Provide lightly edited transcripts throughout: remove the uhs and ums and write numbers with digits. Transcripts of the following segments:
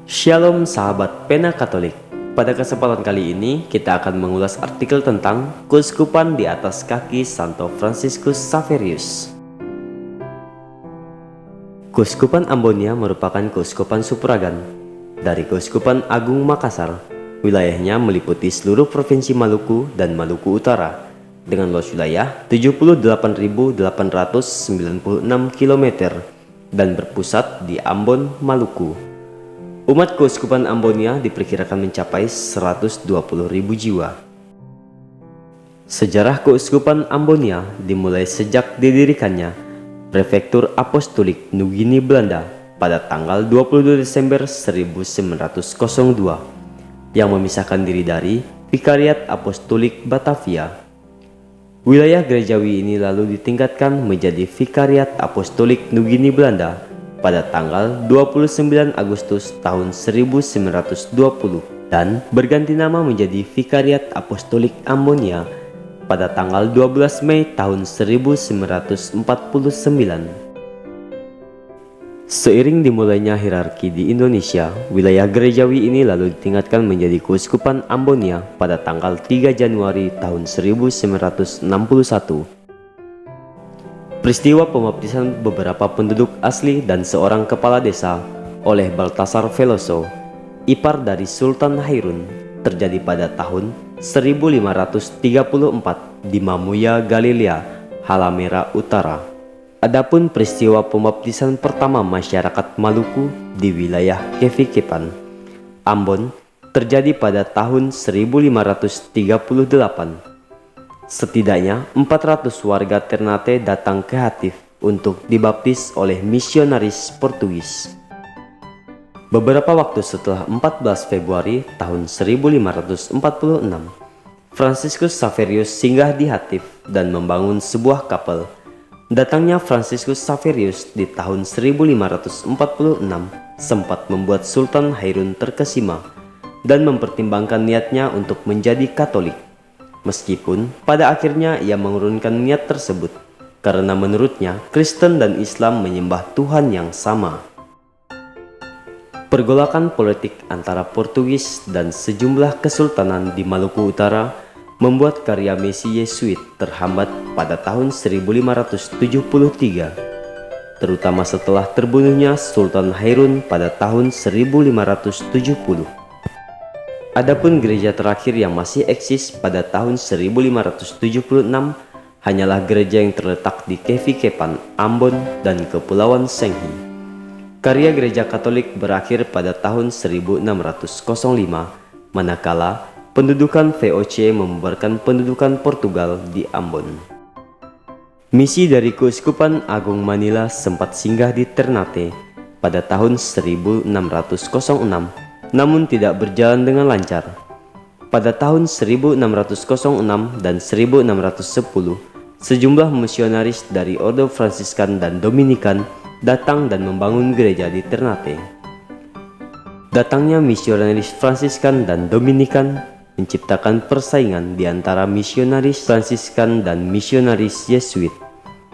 Shalom sahabat pena Katolik. Pada kesempatan kali ini kita akan mengulas artikel tentang keuskupan di atas kaki Santo Fransiskus Xaverius. Keuskupan Ambonia merupakan keuskupan suffragan dari Keuskupan Agung Makassar. Wilayahnya meliputi seluruh provinsi Maluku dan Maluku Utara dengan luas wilayah 78.896 km dan berpusat di Ambon, Maluku. Umat Keuskupan Ambonia diperkirakan mencapai 120.000 jiwa. Sejarah Keuskupan Ambonia dimulai sejak didirikannya Prefektur Apostolik Nugini Belanda pada tanggal 22 Desember 1902 yang memisahkan diri dari Vikariat Apostolik Batavia. Wilayah gerejawi ini lalu ditingkatkan menjadi Vikariat Apostolik Nugini Belanda pada tanggal 29 Agustus tahun 1920 dan berganti nama menjadi Vikariat Apostolik Ambonia pada tanggal 12 Mei tahun 1949. Seiring dimulainya hierarki di Indonesia, wilayah gerejawi ini lalu ditingkatkan menjadi Keuskupan Ambonia pada tanggal 3 Januari tahun 1961. Peristiwa pembaptisan beberapa penduduk asli dan seorang kepala desa oleh Baltasar Veloso, ipar dari Sultan Hairun, terjadi pada tahun 1534 di Mamuya, Galilea, Halmahera Utara. Adapun peristiwa pembaptisan pertama masyarakat Maluku di wilayah Kefikepan, Ambon, terjadi pada tahun 1538. Setidaknya 400 warga Ternate datang ke Hatif untuk dibaptis oleh misionaris Portugis. Beberapa waktu setelah 14 Februari tahun 1546, Fransiskus Xaverius singgah di Hatif dan membangun sebuah kapel. Datangnya Fransiskus Xaverius di tahun 1546 sempat membuat Sultan Hairun terkesima dan mempertimbangkan niatnya untuk menjadi Katolik. Meskipun pada akhirnya ia mengurungkan niat tersebut karena menurutnya Kristen dan Islam menyembah Tuhan yang sama. Pergolakan politik antara Portugis dan sejumlah kesultanan di Maluku Utara membuat karya misi Yesuit terhambat pada tahun 1573, terutama setelah terbunuhnya Sultan Hairun pada tahun 1570. Adapun gereja terakhir yang masih eksis pada tahun 1576 hanyalah gereja yang terletak di Kefikepan, Ambon, dan Kepulauan Senghi. Karya gereja Katolik berakhir pada tahun 1605, manakala pendudukan VOC membubarkan pendudukan Portugal di Ambon. Misi dari Keuskupan Agung Manila sempat singgah di Ternate pada tahun 1606, namun tidak berjalan dengan lancar. Pada tahun 1606 dan 1610, sejumlah misionaris dari Ordo Fransiskan dan Dominikan datang dan membangun gereja di Ternate. Datangnya misionaris Fransiskan dan Dominikan menciptakan persaingan di antara misionaris Fransiskan dan misionaris Yesuit.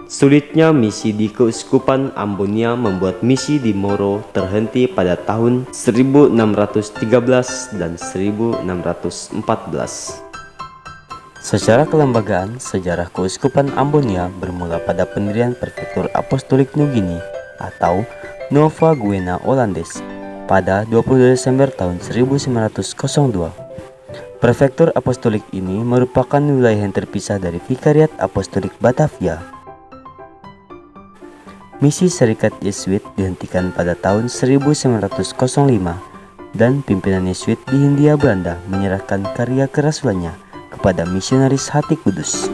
Sulitnya misi di Keuskupan Ambonia membuat misi di Moro terhenti pada tahun 1613 dan 1614. Secara kelembagaan, sejarah Keuskupan Ambonia bermula pada pendirian Prefektur Apostolik Nugini atau Nova Guinea Hollandes pada 20 Desember tahun 1902. Prefektur Apostolik ini merupakan wilayah yang terpisah dari Vikariat Apostolik Batavia. Misi Serikat Yesuit dihentikan pada tahun 1905 dan pimpinan Yesuit di Hindia Belanda menyerahkan karya kerasulannya kepada misionaris Hati Kudus.